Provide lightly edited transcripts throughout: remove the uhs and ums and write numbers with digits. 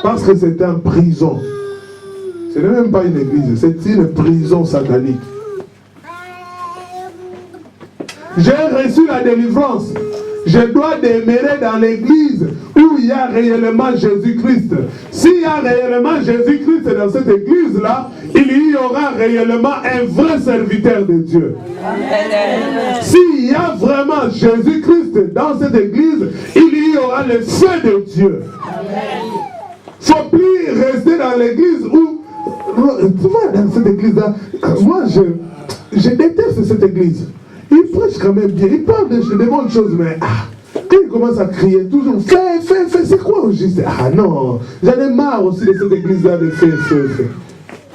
Parce que c'est une prison. Ce n'est même pas une église, c'est une prison satanique. J'ai reçu la délivrance. Je dois demeurer dans l'église où il y a réellement Jésus-Christ. S'il y a réellement Jésus-Christ dans cette église-là, il y aura réellement un vrai serviteur de Dieu. S'il y a vraiment Jésus-Christ dans cette église, il y aura le feu de Dieu. Il ne faut plus rester dans l'église où... Tu vois, dans cette église-là, moi je déteste cette église. Il prêche quand même bien, il parle de bonnes choses, mais quand il commence à crier toujours, fais, c'est quoi au juste? Ah non, j'en ai marre aussi de cette église-là de fais.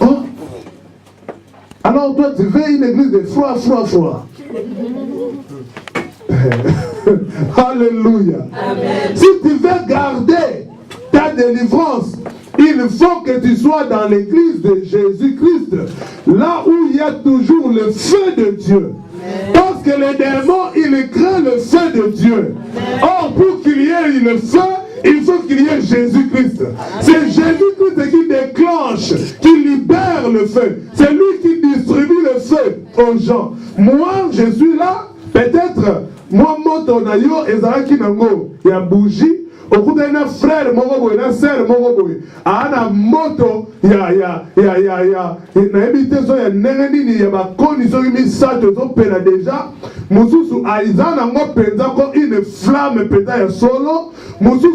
Oh? Alors toi, tu veux une église de froid. Alléluia. Amen. Si tu veux garder ta délivrance, il faut que tu sois dans l'église de Jésus-Christ, là où il y a toujours le feu de Dieu. Parce que les démons, ils créent le feu de Dieu. Or, pour qu'il y ait le feu, il faut qu'il y ait Jésus-Christ. C'est Jésus-Christ qui déclenche, qui libère le feu. C'est lui qui distribue le feu aux gens. Moi, je suis là, peut-être, moi, motonayo, ezalaki nango, il y a bougie. Au coup d'un frère, mon robo, un sœur, mon robo, à un moto, il y a évité ça, il y a n'engagé, il y a ma condition, il y a ça, tout ça, déjà. Moussou, Aïzan, une flamme pétale solo. Moussou,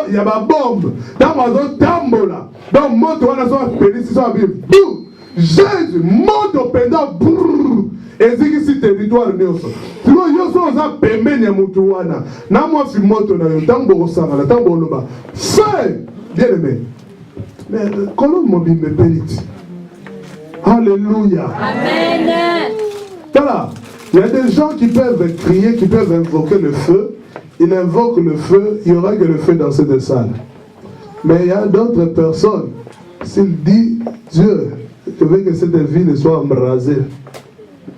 il y a ma bombe. Dans ma zone, tambola. Dans moto, on a son pénis, ça vient. Boum! Jésus, moto pétale, brrrr. Et c'est territoire nyonso. Tu vois, yoso oza pembeni ya mutu wana. Na moi fi moto na yo tango osanga, tango oloba. Fais, bien aimé. Mais comment mobile me périte. Alléluia. Amen. Voilà. Il y a des gens qui peuvent crier, qui peuvent invoquer le feu. Ils invoquent le feu, il n'y aura que le feu dans cette salle. Mais il y a d'autres personnes, s'il dit, Dieu, je veux que cette ville soit embrasée.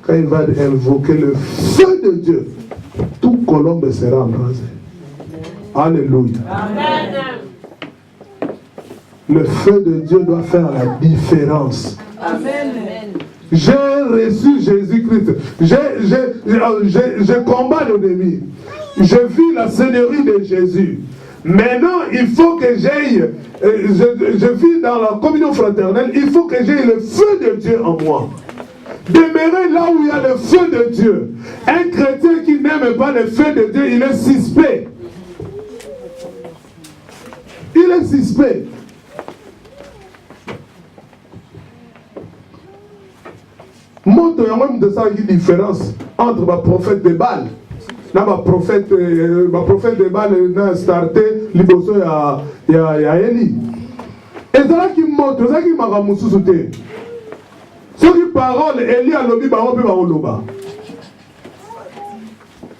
Quand il va invoquer le feu de Dieu, tout colombe sera embrasé. Alléluia. Amen. Le feu de Dieu doit faire la différence. Amen. J'ai reçu Jésus-Christ. Je combats l'ennemi. Je vis la seigneurie de Jésus. Maintenant, il faut que j'aille, je vis dans la communion fraternelle, il faut que j'aie le feu de Dieu en moi. Demeurer là où il y a le feu de Dieu. Un chrétien qui n'aime pas le feu de Dieu, il est suspect. Il est suspect. Montre même de ça une différence entre ma prophète de Baal. Ma prophète de Baal n'a starté liboso ya Eli. Et ça qui montre, ça qui m'a ramoussu sauté. Ce qui parole, Eli a lobby, baron peut baron.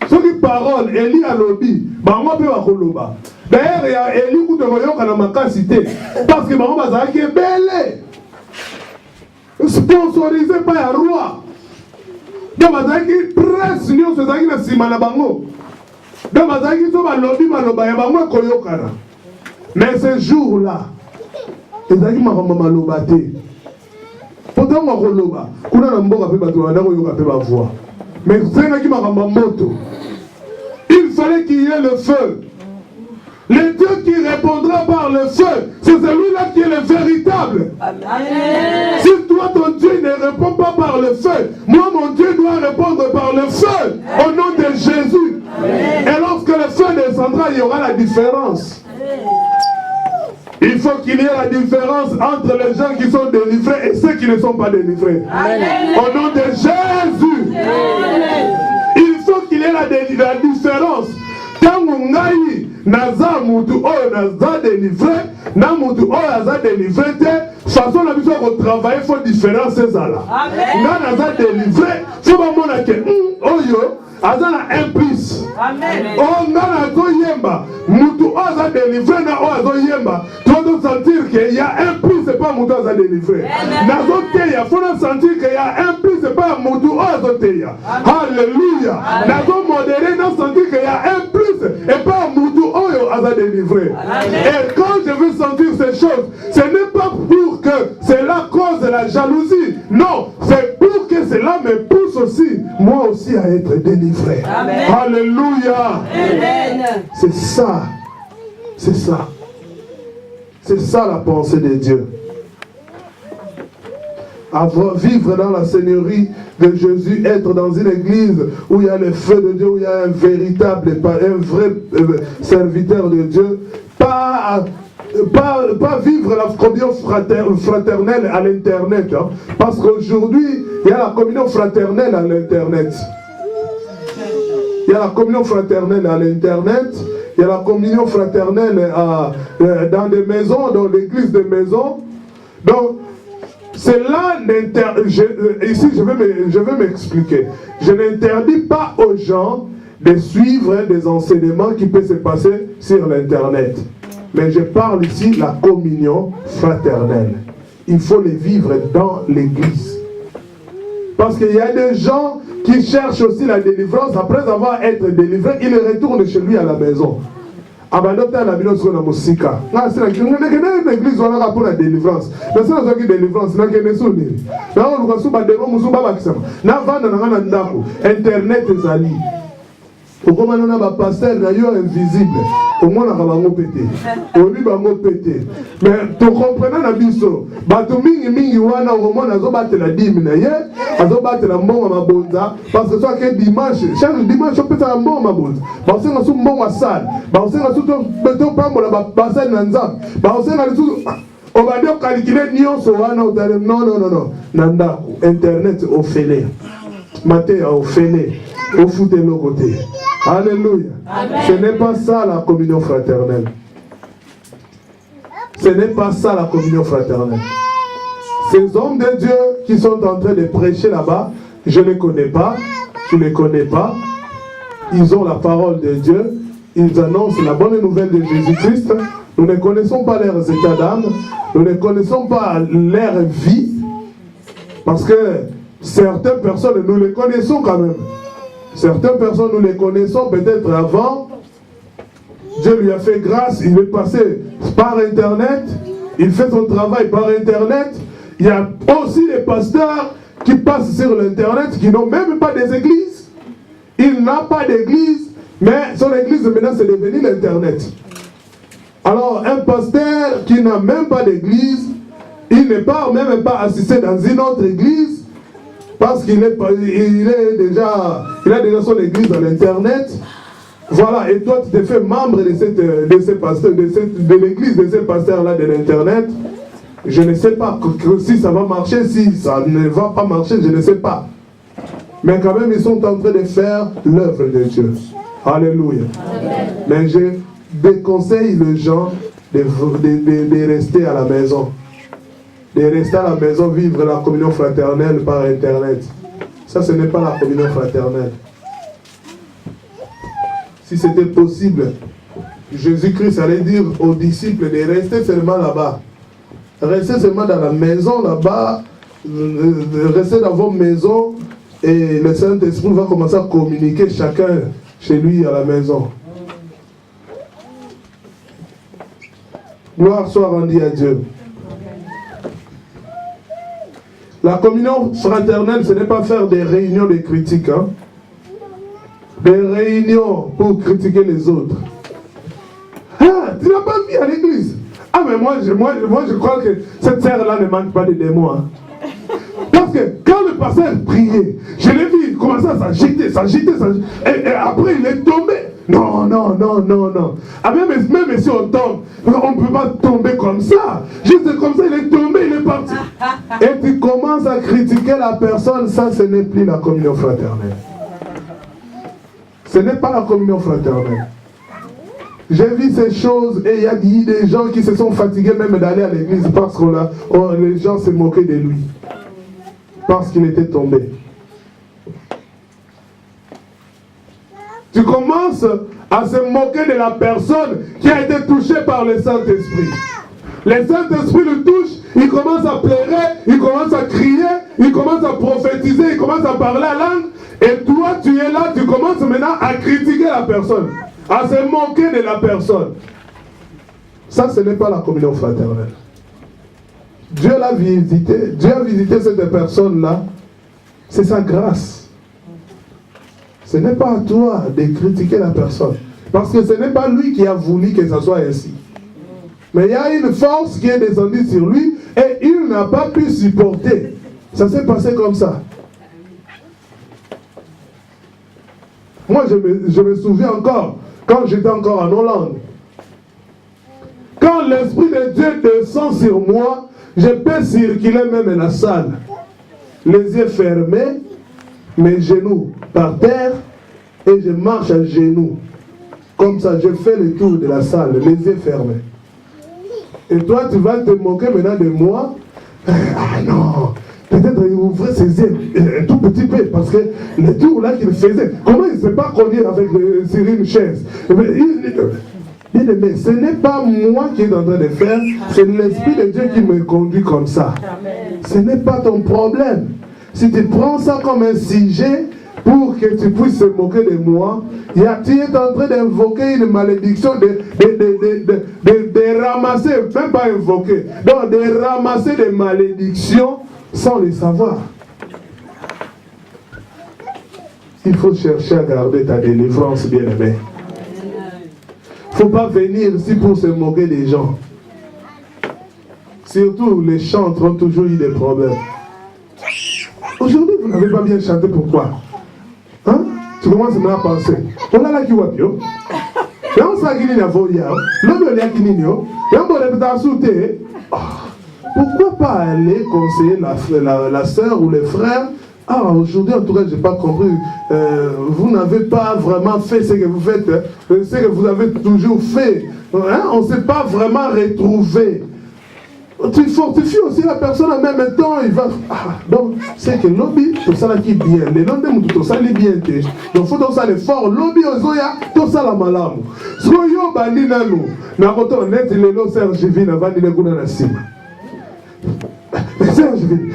Ce qui parole, Eli a lobby, baron peut baron. D'ailleurs, il y a Eli qui te voyons dans ma cité. Parce que baron bazar qui est belle. Sponsorisé par un roi. Donc, bazar qui presse, nous faisons qui na simana bango. Donc, bazar qui sont lobby, maloba, ya bango koyokana. Mais ce jour-là, ils ont dit maman malobate. Pourtant, on va mais il fallait qu'il y ait le feu. Le Dieu qui répondra par le feu, c'est celui-là qui est le véritable. Amen. Si toi, ton Dieu ne répond pas par le feu, moi, mon Dieu doit répondre par le feu, au nom de Jésus. Amen. Et lorsque le feu descendra, il y aura la différence. Il faut qu'il y ait la différence entre les gens qui sont délivrés et ceux qui ne sont pas délivrés. Amen. Au nom de Jésus. Amen. Il faut qu'il y ait la différence. Tangungai naza mutu oyo naza délivré, na mutu oyo naza délivré te, façon la mission qu'on travaille faut différence ezala. Amen. Na naza délivré, faut pas mona ke oyo azana un plus. Amen. Oh ngana to yemba, mutu oyo aza délivré na oyo azo yemba, todo sentir qu'il y a un plus, c'est pas mon temps à délivrer. Il faut sentir qu'il y a un plus, c'est pas mon tour à Zoteya. Alléluia. Nazo modéré, non sentir qu'il y a un plus, et pas mon tour à délivrer. Et quand je veux sentir ces choses, ce n'est pas pour que cela cause la jalousie. Non, c'est pour que cela me pousse aussi, moi aussi, à être délivré. Amen. Alléluia. Amen. C'est ça. C'est ça. C'est ça la pensée de Dieu. Vivre dans la Seigneurie de Jésus, être dans une église où il y a le feu de Dieu, où il y a un véritable, un vrai serviteur de Dieu. Pas vivre la communion fraternelle à l'internet. Hein, parce qu'aujourd'hui, il y a la communion fraternelle à l'internet. Il y a la communion fraternelle à l'internet. Il y a la communion fraternelle dans des maisons, dans l'église des maisons. Donc, cela ici, je vais m'expliquer. Je n'interdis pas aux gens de suivre des enseignements qui peuvent se passer sur l'internet. Mais je parle ici de la communion fraternelle. Il faut les vivre dans l'église. Parce qu'il y a des gens qui cherchent aussi la délivrance. Après avoir été délivrés, ils retournent chez lui à la maison. Abandonner la vie sur la musique. C'est l'église où on a pour la délivrance. Mais c'est la délivrance. C'est la délivrance. Internet est allé. Pourquoi on a un pasteur d'ailleurs invisible? Au moins on a un pété. Mais tu comprends la biso. Bato mingi wana au moins on a battu la dîme naie, on a battu la mort à ma bonza parce que soit que dimanche, chaque dimanche on peut faire un mort à ma bonza. Parce que on a sous bon à salle. Parce que on a sous beton pas la bassin nanza. Parce que on a sous on va dire calculer nyonso wana non. Nanda internet au félé. Maté au félé. Au foot de l'autre côté. Alléluia. Amen. Ce n'est pas ça la communion fraternelle. Ce n'est pas ça la communion fraternelle. Ces hommes de Dieu qui sont en train de prêcher là-bas, je ne les connais pas, tu ne les connais pas. Ils ont la parole de Dieu, ils annoncent la bonne nouvelle de Jésus-Christ. Nous ne connaissons pas leurs états d'âme, nous ne connaissons pas leur vie, parce que certaines personnes, nous les connaissons quand même. Certaines personnes, nous les connaissons peut-être avant. Dieu lui a fait grâce, il est passé par Internet, il fait son travail par Internet. Il y a aussi des pasteurs qui passent sur l'Internet, qui n'ont même pas des églises. Il n'a pas d'église, mais son église maintenant c'est devenu l'Internet. Alors un pasteur qui n'a même pas d'église, il ne part même pas assister dans une autre église, parce qu'il a déjà son église dans l'internet. Voilà, et toi tu te fais membre de ces pasteurs, de l'église de ces pasteurs-là de l'internet. Je ne sais pas si ça va marcher, si ça ne va pas marcher, je ne sais pas. Mais quand même, ils sont en train de faire l'œuvre de Dieu. Alléluia. Amen. Mais je déconseille les gens de rester à la maison. De rester à la maison, vivre la communion fraternelle par Internet. Ça, ce n'est pas la communion fraternelle. Si c'était possible, Jésus-Christ allait dire aux disciples de rester seulement là-bas. Restez seulement dans la maison là-bas, restez dans vos maisons et le Saint-Esprit va commencer à communiquer chacun chez lui à la maison. Gloire soit rendue à Dieu. La communion fraternelle, ce n'est pas faire des réunions de critiques. Hein? Des réunions pour critiquer les autres. Ah, tu n'as pas vu à l'église. Ah, mais moi, je crois que cette sœur-là ne manque pas de démons. Hein? Parce que quand le pasteur priait, je l'ai vu commencer à s'agiter. Et après, il est tombé. Non. Ah, même si on tombe, on ne peut pas tomber comme ça. Juste comme ça, il est tombé, il est parti. Et tu commences à critiquer la personne, ça, ce n'est plus la communion fraternelle. Ce n'est pas la communion fraternelle. J'ai vu ces choses et il y a des gens qui se sont fatigués même d'aller à l'église parce que les gens se moquaient de lui. Parce qu'il était tombé. Tu commences à se moquer de la personne qui a été touchée par le Saint-Esprit. Le Saint-Esprit le touche, il commence à pleurer, il commence à crier, il commence à prophétiser, il commence à parler la langue. Et toi, tu es là, tu commences maintenant à critiquer la personne, à se moquer de la personne. Ça, ce n'est pas la communion fraternelle. Dieu l'a visité, Dieu a visité cette personne-là. C'est sa grâce. Ce n'est pas à toi de critiquer la personne. Parce que ce n'est pas lui qui a voulu que ça soit ainsi. Mais il y a une force qui est descendue sur lui et il n'a pas pu supporter. Ça s'est passé comme ça. Moi, je me souviens encore, quand j'étais encore en Hollande, quand l'Esprit de Dieu descend sur moi, je peux circuler même dans la salle. Les yeux fermés, mes genoux par terre, et je marche à genoux. Comme ça, je fais le tour de la salle, les yeux fermés. Et toi, tu vas te moquer maintenant de moi. Ah non, peut-être il ouvrait ses yeux un tout petit peu, parce que le tour là qu'il faisait, comment il ne s'est pas connu avec sur une chaise? Bien aimé, ce n'est pas moi qui est en train de faire, c'est l'Esprit de Dieu qui me conduit comme ça. Ce n'est pas ton problème. Si tu prends ça comme un sujet pour que tu puisses te moquer de moi, tu es en train d'invoquer une malédiction, de ramasser, même pas invoquer, donc de ramasser des malédictions sans les savoir. Il faut chercher à garder ta délivrance, bien-aimé. Il ne faut pas venir ici pour se moquer des gens. Surtout, les chantres ont toujours eu des problèmes. Aujourd'hui, vous n'avez pas bien chanté, pourquoi? Hein? Tu commences maintenant à penser. On a la qui voit bien. Pourquoi pas aller conseiller la sœur ou les frères? Ah, aujourd'hui, en tout cas, je n'ai pas compris. Vous n'avez pas vraiment fait ce que vous faites, ce que vous avez toujours fait. Hein? On ne s'est pas vraiment retrouvé. Tu fortifies aussi la personne en même temps. Il va. Ah, donc, c'est que lobby, tout ça là qui est bien. Les noms de tout ça, les bien. Donc, il faut tout ça l'effort. Lobby, ozoya, tout ça la malam. Soyo bandina nous. Nakoto net les lots Serge Vin avant de les gouner na sima. Serge Vin.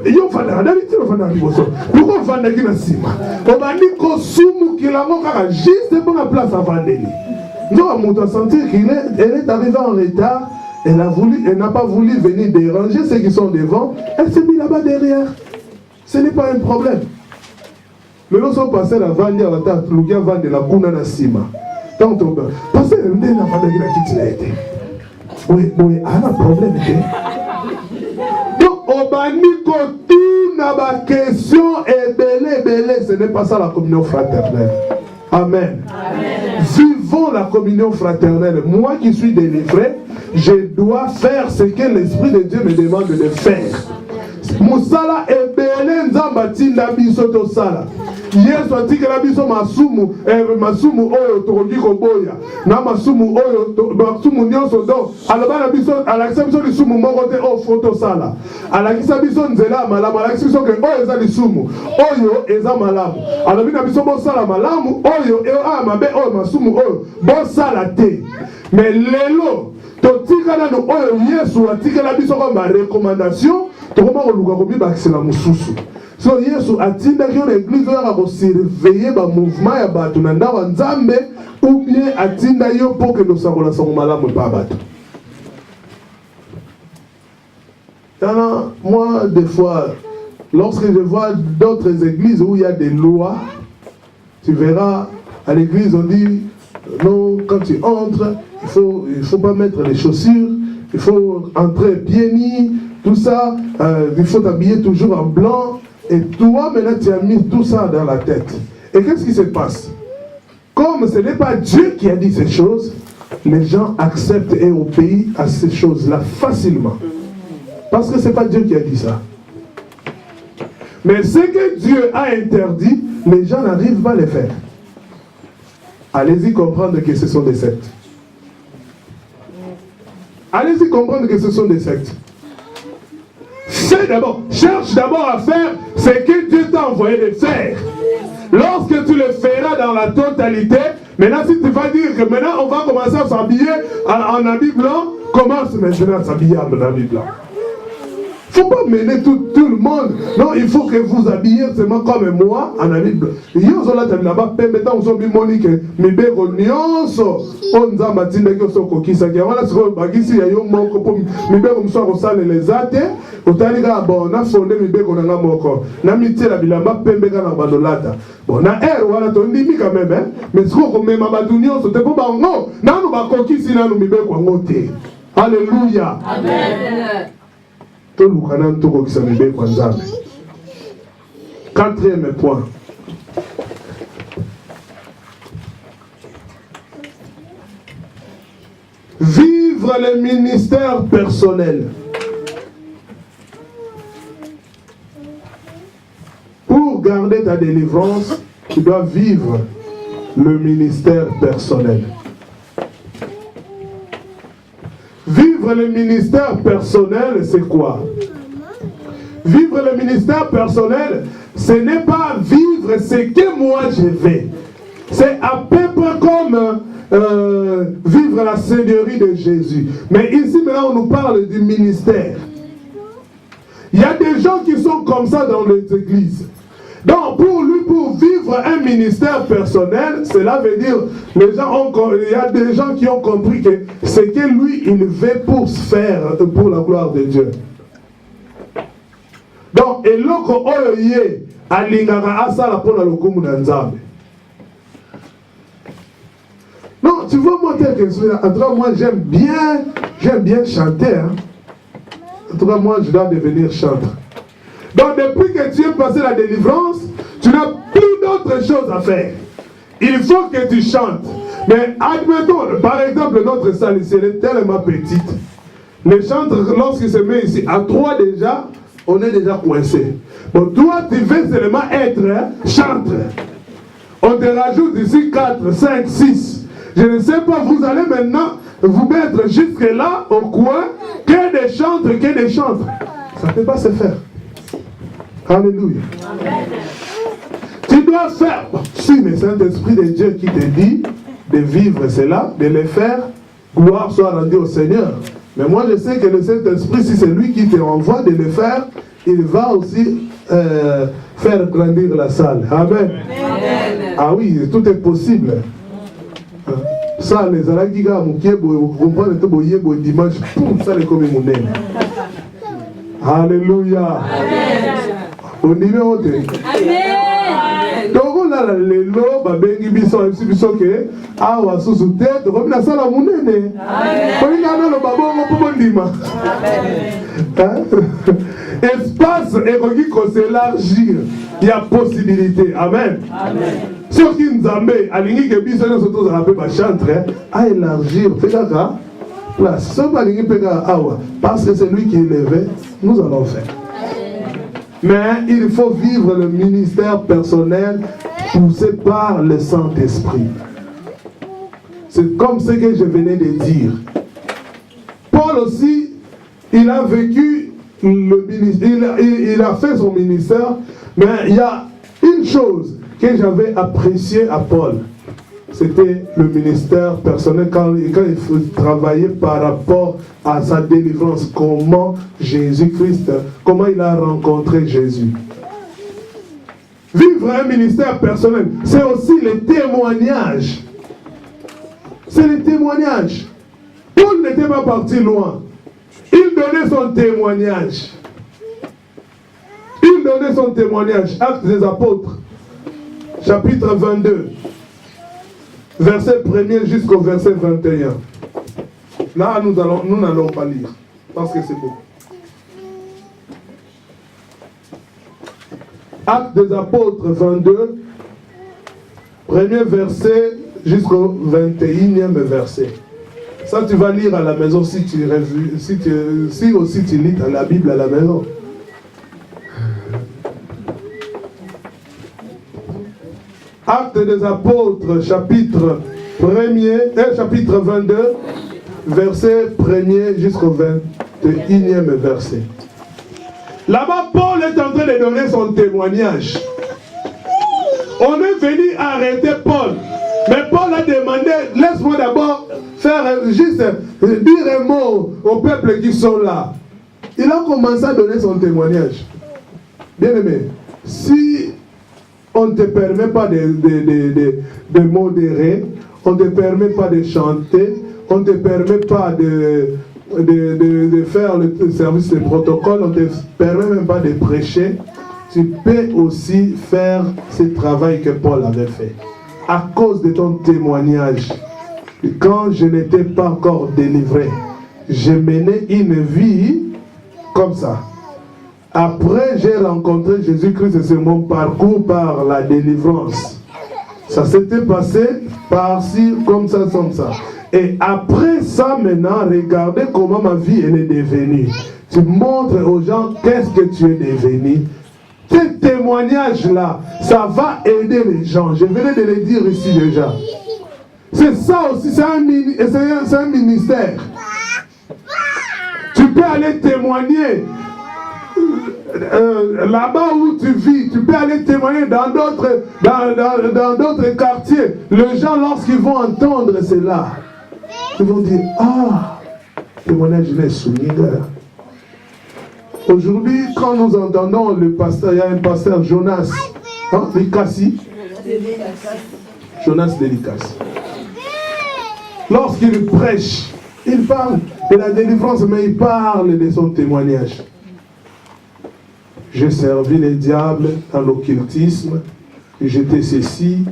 Yo fana d'habitude on fana riboso. Pourquoi on fana qui na sima? On va ni kosumu qui la moka juste pour la place à vendre. Nous on a senti qu'elle est arrivée en retard. Elle n'a pas voulu venir déranger ceux qui sont devant. Elle s'est mise là-bas derrière. Ce n'est pas un problème. Mais nous sommes passés à la vendre, à la tarte, nous avons vendu la kuna na sima. Tant on va. Parce que nous avons vendu la kitnette. Oui, oui, il y a un problème. Donc, au baniko, tout n'a pas question et belé, ce n'est pas ça la communion fraternelle. Amen. Amen. Vivons la communion fraternelle. Moi qui suis délivré, je dois faire ce que l'Esprit de Dieu me demande de faire. Musala ebele nzamba tinda biso to sala. Yesu atikela biso masumu oyo tokoki koboya. Na masumu oyo masumu nyonso do. Alobana biso alakisa biso lisumu moko te o foto sala. Alakisa biso nzela malamu, alakisa biso ke oyo eza lisumu, oyo eza malamu. Alobina biso bo sala malamu, oyo mabe oyo masumu oyo bo sala te. Mais lelo totikala no oyo Yesu atikela biso comme recommandation. Tokoma koluka komiba la mususu. So Yesu atindaki yo na église oyo akosurveiller ba mouvement ya bato na ndawa nzambe ou bien atinda yo pour que nosakola sango malamu pa bato. Alors, moi, des fois, lorsque je vois d'autres églises où il y a des lois, tu verras, à l'église on dit, non, quand tu entres, il faut pas mettre les chaussures, il faut entrer pieds nus, tout ça, il faut t'habiller toujours en blanc. Et toi, maintenant, tu as mis tout ça dans la tête. Et qu'est-ce qui se passe? Comme ce n'est pas Dieu qui a dit ces choses, les gens acceptent et obéissent à ces choses-là facilement. Parce que ce n'est pas Dieu qui a dit ça. Mais ce que Dieu a interdit, les gens n'arrivent pas à le faire. Allez-y comprendre que ce sont des sectes. Allez-y comprendre que ce sont des sectes. Cherche d'abord à faire ce que Dieu t'a envoyé de faire. Lorsque tu le feras dans la totalité, maintenant si tu vas dire que maintenant on va commencer à s'habiller en habit blanc, commence maintenant à s'habiller dans la Bible. Il ne faut pas mener tout le monde. Non, il faut que vous habillez seulement comme moi en la Bible. Il y a là là-bas, maintenant vous avez Monique, mais bien on a matinée que so kokisa qui voilà ce que bagisi ya yo moko pour mais bien comme ça on sale les athées. Otaliga bon na fondé mais bien on a moko. Na mitié la bilamba pembe kana bandolata. Bon na voilà ton ndimi quand même hein. Mais ce qu'on met ma badunio so te po bango. Na no ba kokisi na no mibe kwa ngote. Alléluia. Amen. Quatrième point. Vivre le ministère personnel. Pour garder ta délivrance, tu dois vivre le ministère personnel. Vivre le ministère personnel, c'est quoi? Vivre le ministère personnel, ce n'est pas vivre ce que moi je vais. C'est à peu près comme vivre la Seigneurie de Jésus. Mais ici, maintenant, on nous parle du ministère. Il y a des gens qui sont comme ça dans les églises. Donc, pour lui, pour vivre un ministère personnel, cela veut dire, il y a des gens qui ont compris que ce que lui, il veut pour se faire, pour la gloire de Dieu. Donc, et l'autre, oye, alingara asala pour la lokumu nanzambe. Non, tu vois, moi, en tout cas, moi, j'aime bien chanter. Hein. En tout cas, moi, je dois devenir chanteur. Donc, depuis que tu es passé la délivrance, tu n'as plus d'autres choses à faire. Il faut que tu chantes. Mais admettons, par exemple, notre salle ici, elle est tellement petite. Les chantres, lorsqu'ils se mettent ici, à 3 déjà, on est déjà coincé. Bon, toi, tu veux seulement être chantre. On te rajoute ici 4, 5, 6. Je ne sais pas, vous allez maintenant vous mettre jusque là, au coin, que des chantres, que des chantres. Ça ne peut pas se faire. Alléluia. Amen. Tu dois faire, si le Saint-Esprit de Dieu qui te dit de vivre cela, de le faire, gloire soit rendue au Seigneur. Mais moi je sais que le Saint-Esprit, si c'est lui qui te envoie de le faire, il va aussi faire grandir la salle. Amen. Amen. Ah oui, tout est possible. Ça, les Alagiga, vous comprenez tout le dimanche, ça les comme mon nez. Alléluia. Amen. On dit bien autre. Amen. Donc on a le lot, babengi biso biso que ah wa sous tête, comme la salle à mon nez. Amen. On dit là le babon pour bon dimanche. Amen. Espace et qu'on s'élargir, il y a possibilité. Amen. Amen. Ceux qui nous amènent à l'ingé que biso nous sommes tous à la chantre à élargir. Fait ça. Place. Ce pas l'ingé pega awa parce que c'est lui qui est élevé, nous allons faire. Mais il faut vivre le ministère personnel poussé par le Saint-Esprit. C'est comme ce que je venais de dire. Paul aussi, il a vécu le ministère, il a fait son ministère, mais il y a une chose que j'avais appréciée à Paul. C'était le ministère personnel quand il faut travailler par rapport à sa délivrance. Comment Jésus-Christ, comment il a rencontré Jésus. Vivre un ministère personnel, c'est aussi le témoignage. C'est le témoignage. Paul n'était pas parti loin. Il donnait son témoignage. Il donnait son témoignage. Actes des Apôtres, chapitre 22. Verset 1er jusqu'au verset 21. Là, nous n'allons pas lire, parce que c'est beau. Actes des Apôtres 22, premier verset jusqu'au 21e verset. Ça, tu vas lire à la maison si aussi tu lis la Bible à la maison. Actes des Apôtres, chapitre 22, verset 1er jusqu'au 21e verset. Là-bas, Paul est en train de donner son témoignage. On est venu arrêter Paul Mais Paul a demandé, laisse-moi d'abord faire juste dire un mot au peuple qui sont là. Il a commencé à donner son témoignage. Bien aimé, si on ne te permet pas de modérer, on ne te permet pas de chanter, on ne te permet pas de faire le service de protocole, on ne te permet même pas de prêcher, tu peux aussi faire ce travail que Paul avait fait. À cause de ton témoignage, quand je n'étais pas encore délivré, je menais une vie comme ça. Après, j'ai rencontré Jésus-Christ et c'est mon parcours par la délivrance. Ça s'était passé par-ci, comme ça, comme ça. Et après ça, maintenant, regardez comment ma vie elle est devenue. Tu montres aux gens qu'est-ce que tu es devenu. Ces témoignages-là, ça va aider les gens. Je venais de le dire ici déjà. C'est ça aussi, c'est un ministère. Tu peux aller témoigner là-bas où tu vis, tu peux aller témoigner dans d'autres quartiers. Les gens, lorsqu'ils vont entendre cela, ils vont dire, ah, témoignage n'est soumis. Aujourd'hui, quand nous entendons le pasteur, il y a un pasteur Jonas, Likassi, Jonas de Likassi. Lorsqu'il prêche, il parle de la délivrance, mais il parle de son témoignage. J'ai servi les diables dans l'occultisme, j'étais ceci,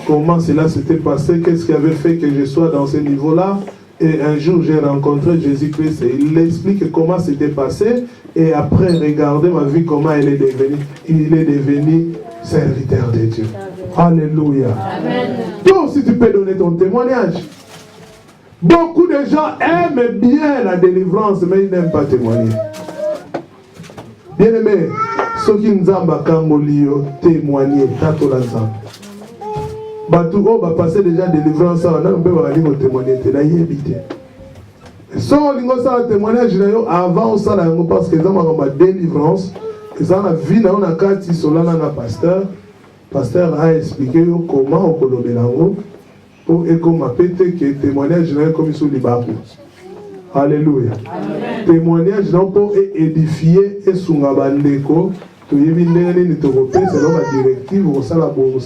comment cela s'était passé, qu'est-ce qui avait fait que je sois dans ce niveau-là. Et un jour, j'ai rencontré Jésus-Christ et il explique comment c'était passé. Et après, regardez ma vie, comment elle est devenue. Il est devenu serviteur de Dieu. Alléluia. Amen. Toi aussi, tu peux donner ton témoignage. Beaucoup de gens aiment bien la délivrance, mais ils n'aiment pas témoigner. Bien-aimé, ceux qui nous ont témoigner, tato la zamba. Batou oh va passer déjà délivrance on a un peu va témoigner te la yebité. So lingo ça témoignage avant ça là parce que ça m'a délivrance et ça la vie na on a kati solana na pasteur a expliqué comment au kolobelango pour et comme pété que témoignage là comme sur libaku. Alléluia. Amen. Témoignage là pour édifier et sunga bandeko. Tu es venu ni te repérer selon la directive au salabo.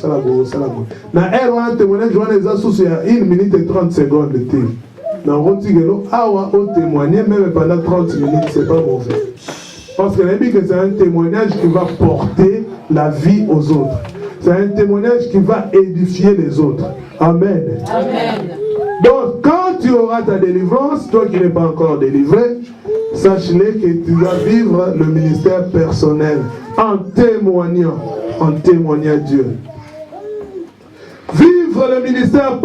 Na un témoignage joint les associés à 1 minute et 30 secondes de thé. Dans Rotigelo, awa au témoigner même pendant 30 minutes, c'est pas mauvais. Parce que c'est un témoignage qui va porter la vie aux autres. C'est un témoignage qui va édifier les autres. Amen. Amen. Donc quand tu auras ta délivrance, toi qui n'es pas encore délivré, sache-le que tu dois vivre le ministère personnel en témoignant Dieu. Vivre le ministère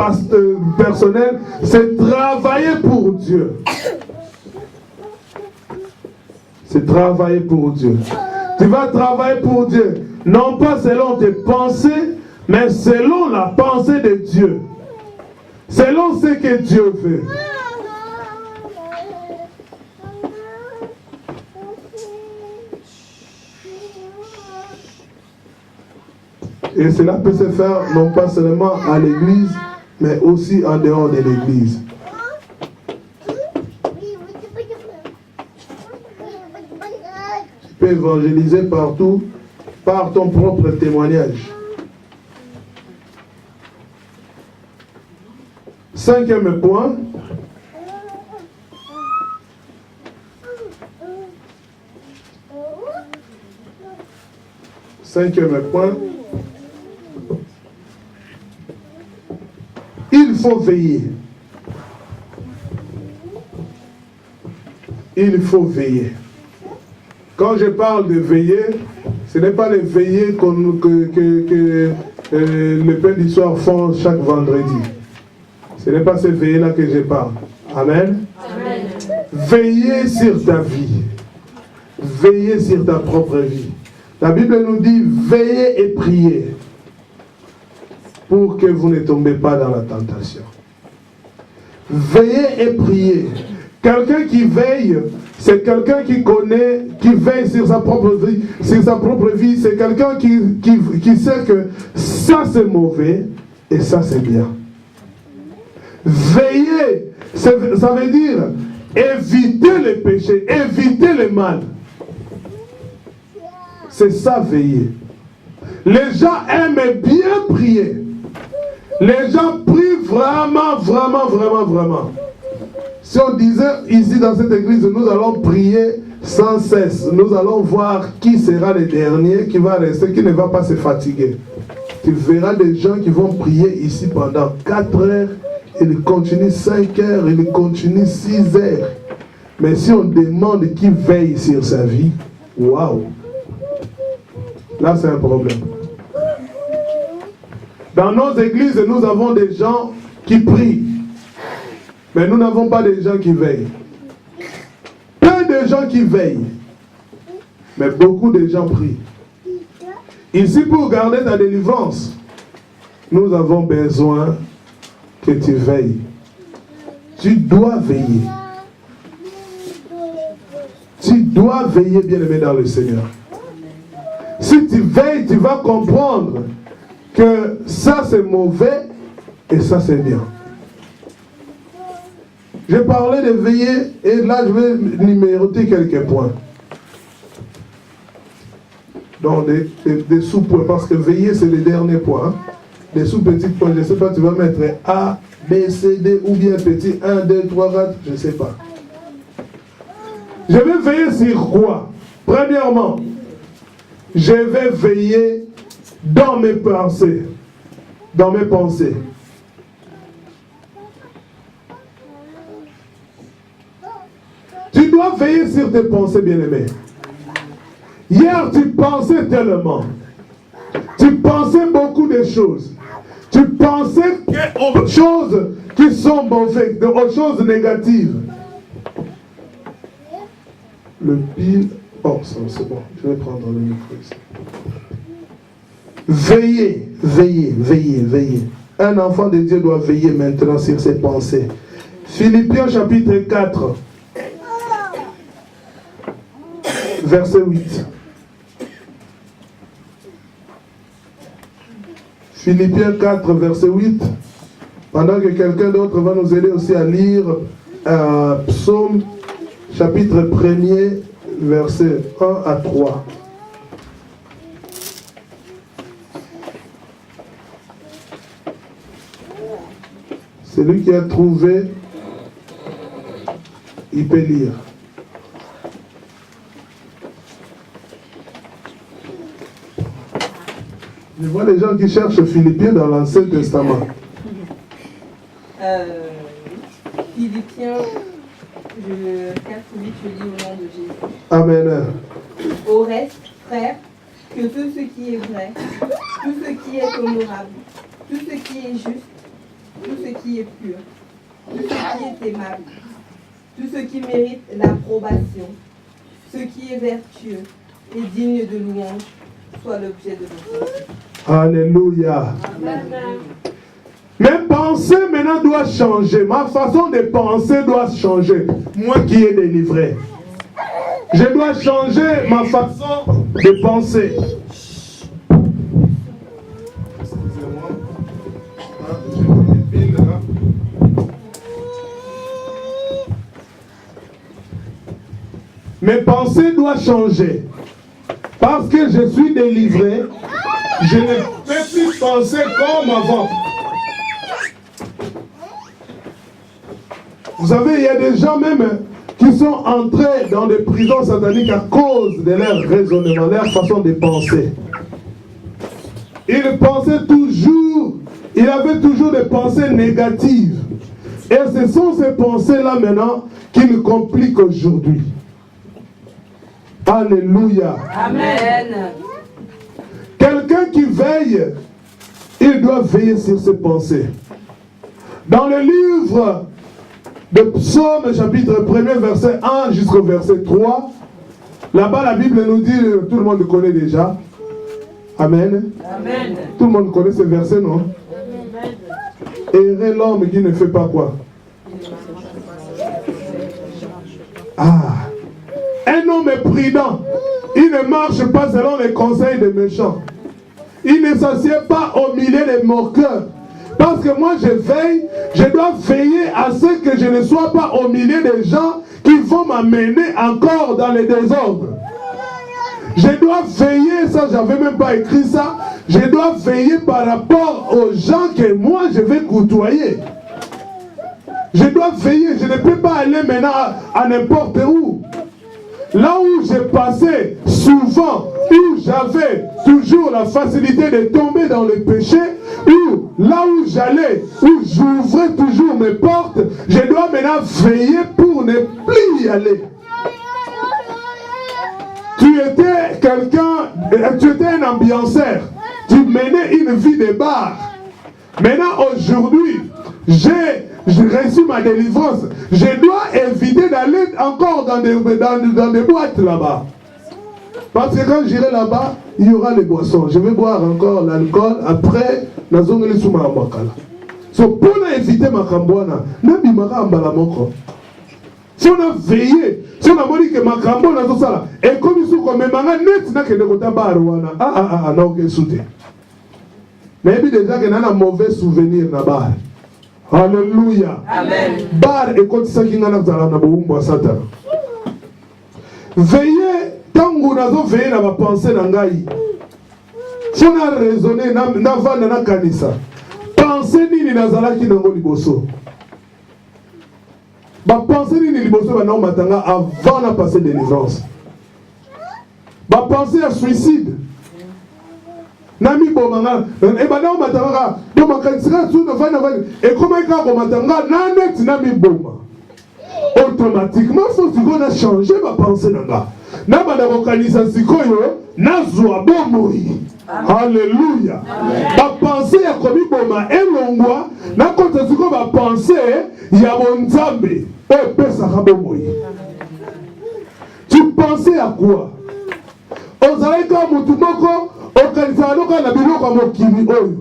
personnel, c'est travailler pour Dieu. C'est travailler pour Dieu. Tu vas travailler pour Dieu, non pas selon tes pensées, mais selon la pensée de Dieu. Selon ce que Dieu veut. Et cela peut se faire non pas seulement à l'église, mais aussi en dehors de l'église. Tu peux évangéliser partout par ton propre témoignage. 5e point. Il faut veiller. Il faut veiller. Quand je parle de veiller, ce n'est pas le veiller que les pères du soir font chaque vendredi. Ce n'est pas ce veiller-là que je parle. Amen. Amen. Veillez sur ta vie. Veillez sur ta propre vie. La Bible nous dit veillez et priez pour que vous ne tombez pas dans la tentation. Veillez et priez. Quelqu'un qui veille, c'est quelqu'un qui connaît, qui veille sur sa propre vie. Sur sa propre vie, c'est quelqu'un qui sait que ça c'est mauvais et ça c'est bien. Veiller, ça veut dire éviter les péchés, éviter le mal. C'est ça, veiller. Les gens aiment bien prier. Les gens prient vraiment, vraiment, vraiment, vraiment. Si on disait ici dans cette église, nous allons prier sans cesse, nous allons voir qui sera le dernier, qui va rester, qui ne va pas se fatiguer. Tu verras des gens qui vont prier ici pendant 4 heures, ils continuent 5 heures, ils continuent 6 heures. Mais si on demande qui veille sur sa vie, waouh! Là, c'est un problème. Dans nos églises, nous avons des gens qui prient. Mais nous n'avons pas des gens qui veillent. Plein de gens qui veillent. Mais beaucoup de gens prient. Ici, pour garder ta délivrance, nous avons besoin que tu veilles. Tu dois veiller. Tu dois veiller, bien-aimé dans le Seigneur. Si tu veilles, tu vas comprendre que ça c'est mauvais et ça c'est bien. J'ai parlé de veiller et là je vais numéroter quelques points. Donc des sous-points, parce que veiller c'est le dernier point. Hein? Des sous-petits points, je ne sais pas, tu vas mettre A, B, C, D ou bien petit 1, 2, 3, 4, je ne sais pas. Je vais veiller sur quoi? Premièrement, je vais veiller dans mes pensées. Dans mes pensées. Tu dois veiller sur tes pensées, bien-aimé. Hier, tu pensais tellement. Tu pensais beaucoup de choses. Tu pensais aux choses qui sont mauvaises, aux choses négatives. Le pile... Oh, c'est bon, je vais prendre le micro ici. Veillez, veillez, veillez, veillez. Un enfant de Dieu doit veiller maintenant sur ses pensées. Philippiens chapitre 4, verset 8. Philippiens 4, verset 8. Pendant que quelqu'un d'autre va nous aider aussi à lire Psaume chapitre 1er, verset 1 à 3. Celui qui a trouvé, il peut lire. Je vois les gens qui cherchent Philippiens dans l'Ancien Testament. Philippiens 4, 8, je lis au nom de Jésus. Amen. Au reste, frères, que tout ce qui est vrai, tout ce qui est honorable, tout ce qui est juste, tout ce qui est pur, tout ce qui est aimable, tout ce qui mérite l'approbation, ce qui est vertueux et digne de louange, soit l'objet de vos pensées. Alléluia. Amen. Mes pensées maintenant doivent changer. Ma façon de penser doit changer. Moi qui ai délivré. Je dois changer ma façon de penser. Excusez-moi. Mes pensées doivent changer. Parce que je suis délivré, je ne peux plus penser comme avant. Vous savez, il y a des gens même qui sont entrés dans des prisons sataniques à cause de leur raisonnement, leur façon de penser. Ils pensaient toujours, ils avaient toujours des pensées négatives. Et ce sont ces pensées-là maintenant qui nous compliquent aujourd'hui. Alléluia. Amen. Quelqu'un qui veille, il doit veiller sur ses pensées. Dans le livre de Psaume, chapitre 1er, verset 1 jusqu'au verset 3, là-bas la Bible nous dit, tout le monde connaît déjà. Amen. Amen. Tout le monde connaît ce verset, non? Errer l'homme qui ne fait pas quoi? Ah! Un homme est prudent. Il ne marche pas selon les conseils des méchants. Il ne s'assied pas au milieu des moqueurs, Parce que moi je veille, je dois veiller à ce que je ne sois pas au milieu des gens qui vont m'amener encore dans les désordres. Je dois veiller, ça j'avais même pas écrit ça, je dois veiller par rapport aux gens que moi je vais côtoyer. Je dois veiller, je ne peux pas aller maintenant à n'importe où. Là où j'ai passé souvent, où j'avais toujours la facilité de tomber dans le péché, où là où j'allais, où j'ouvrais toujours mes portes, je dois maintenant veiller pour ne plus y aller. Tu étais quelqu'un, tu étais un ambianceur, tu menais une vie de bar. Maintenant aujourd'hui, j'ai reçu ma délivrance. Je dois éviter d'aller encore dans des boîtes là-bas. Parce que quand j'irai là-bas, il y aura les boissons. Je vais boire encore l'alcool. Après, na zongeli suma makala. So pour éviter ma kambwana, na bimaka ambala moko. Si on a veillé, si on a dit que ma kambwana tout ça, et comme ils sont comme manga net na kende kota barwana. Na ok soute. Mais puis déjà que na mauvais souvenir na bar. Alléluia. Amen. Bar et quand ça qui n'a pas na boumbo Satan. Veillez tant que nous avons veillé na ba pensée na ngai. Si on a raisonné na vanda na kanisa. Pensée nini nazala ki nango liboso. Ba pensée nini liboso ba na matanga avant na passer délivrance. Ba pensée à suicide. Nami bomanga e bana matanga do makansira tu na vana vana et comment ka ko matanga na net nami boma automatiquement faut que on a changé ma pensée nanga na bana ko kanisa sikoyo na zwa bomoi. Alléluia. Ba pensée ya komi boma elongwa na kota siko ba pensée ya bonzambe e pesa ka bomoi. Tu pensais à quoi? Ozaleka mutu moko okanisa loka na biloko mokili oyo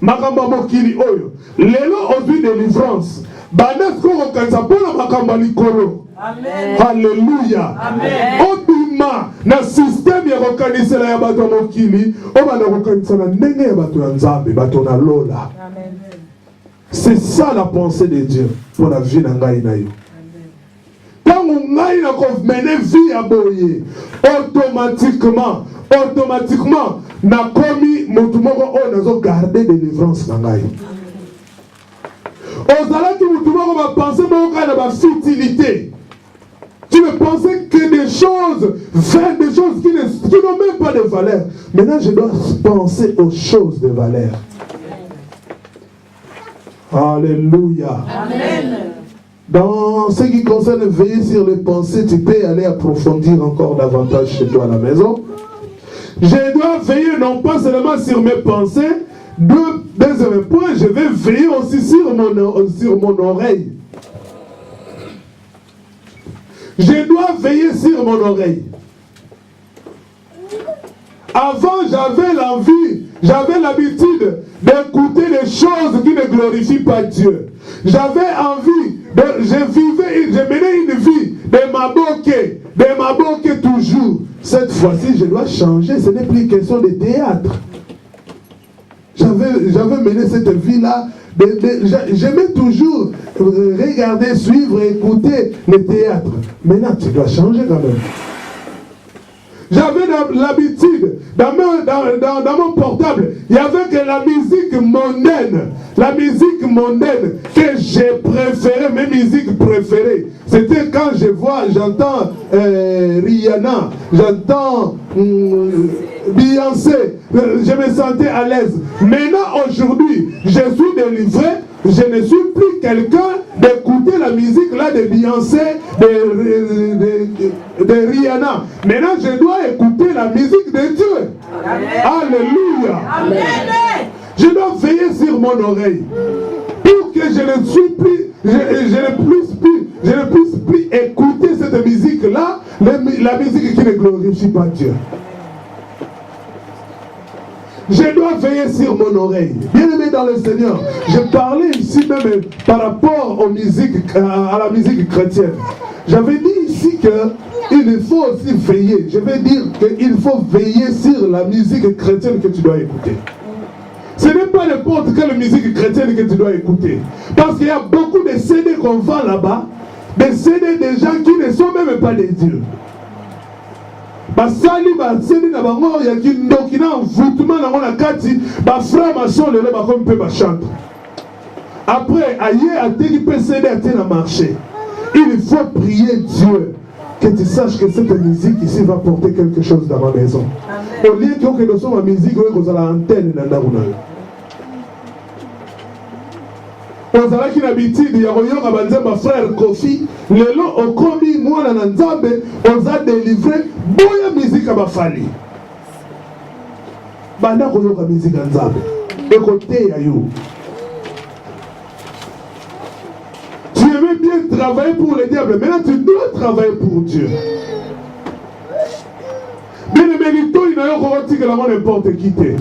makambo mokili oyo lelo ozwi délivrance banda ko okanisa pona makambo likolo. Amen. Alléluia. Amen. Obima na système ya kokanisela ya bato mokili obanda kokanisa na ndenge ya bato ya nzambe bato na lola. Amen. C'est ça la pensée de Dieu pour la vie na ngai na yo. Quand on a une vie à boyer, automatiquement, na komi mutumoko on a gardé délivrance na ngai. Ozala ki mutumoko va penser moka na ba futilité. Tu ne pensais que des choses vaines, des choses qui n'ont même pas de valeur. Maintenant, je dois penser aux choses de valeur. Alléluia. Amen. Dans ce qui concerne veiller sur les pensées, tu peux aller approfondir encore davantage chez toi à la maison. Je dois veiller non pas seulement sur mes pensées, deuxième point, je vais veiller aussi sur mon oreille. Je dois veiller sur mon oreille. Avant, j'avais l'habitude d'écouter des choses qui ne glorifient pas Dieu. J'avais envie, je menais une vie de m'aboquer toujours. Cette fois-ci, je dois changer, ce n'est plus question de théâtre. J'avais mené cette vie-là, j'aimais toujours regarder, suivre, écouter le théâtre. Maintenant, tu dois changer quand même. J'avais l'habitude, dans mon portable, il n'y avait que la musique mondaine. La musique mondaine que j'ai préférée, mes musiques préférées. C'était quand j'entends Rihanna, j'entends Beyoncé, je me sentais à l'aise. Maintenant, aujourd'hui, je suis délivré. Je ne suis plus quelqu'un d'écouter la musique là de Beyoncé, de Rihanna. Maintenant, je dois écouter la musique de Dieu. Amen. Alléluia. Amen. Je dois veiller sur mon oreille pour que je ne puisse plus écouter cette musique là, la musique qui ne glorifie pas Dieu. Je dois veiller sur mon oreille. Bien-aimé dans le Seigneur, je parlais ici même par rapport aux musiques, à la musique chrétienne. J'avais dit ici qu'il faut aussi veiller. Je vais dire qu'il faut veiller sur la musique chrétienne que tu dois écouter. Ce n'est pas n'importe quelle musique chrétienne que tu dois écouter. Parce qu'il y a beaucoup de CD qu'on vend là-bas, des CD des gens qui ne sont même pas des dieux. Basali baseli na bango ya kindoki na envoûtement na ngona kati ba frère maçon lelo ba comme peut ba chanter. Après aye ateki PC à na marché. Il faut prier Dieu que tu saches que cette musique ici va porter quelque chose dans ma maison. Au lieu que nous sommes en musique, nous avons l'antenne dans la rue. Nous avons une habitude, il y a un frère Kofi, le long au commis, moi, dans Nzambe, on a délivré beaucoup de musique à ma famille. Banda koyoka musique à Nzambe. Écoutez, Ayou. Tu aimais bien travailler pour le diable, maintenant tu dois travailler pour Dieu. Bien aimé, il n'a pas que la main n'importe qui t'est.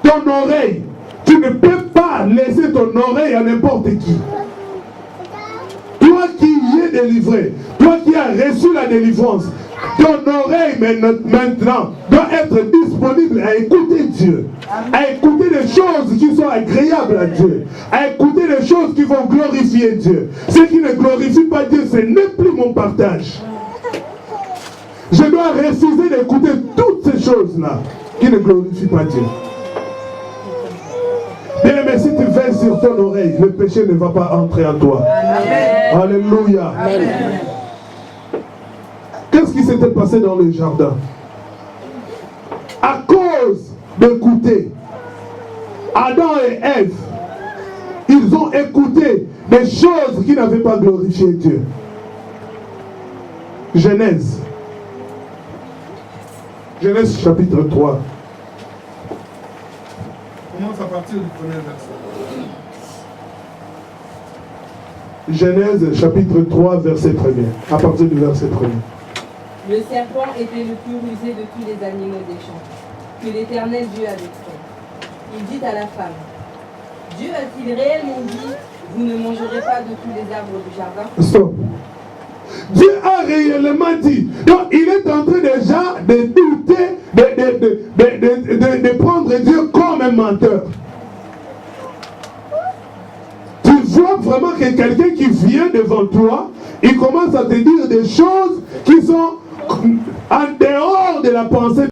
Ton oreille, tu ne peux pas laisser ton oreille à n'importe qui. Toi qui y es délivré, toi qui as reçu la délivrance, ton oreille maintenant doit être disponible à écouter Dieu, à écouter des choses qui sont agréables à Dieu, à écouter des choses qui vont glorifier Dieu. Ce qui ne glorifie pas Dieu, ce n'est plus mon partage. Je dois refuser d'écouter toutes ces choses-là qui ne glorifient pas Dieu. Bien aimé, si tu veilles sur ton oreille, le péché ne va pas entrer en toi. Amen. Alléluia. Amen. Qu'est-ce qui s'était passé dans le jardin? À cause d'écouter, Adam et Ève, ils ont écouté des choses qui n'avaient pas glorifié Dieu. Genèse chapitre 3. On commence à partir du premier verset. Genèse chapitre 3, verset 1er. À partir du verset 1er. Le serpent était le plus rusé de tous les animaux des champs que l'Éternel Dieu avait fait. Il dit à la femme, Dieu a-t-il réellement dit, vous ne mangerez pas de tous les arbres du jardin? Stop. Dieu a réellement dit. Donc il est en train déjà de douter, de prendre Dieu comme un menteur. Tu vois vraiment que quelqu'un qui vient devant toi, il commence à te dire des choses qui sont en dehors de la pensée.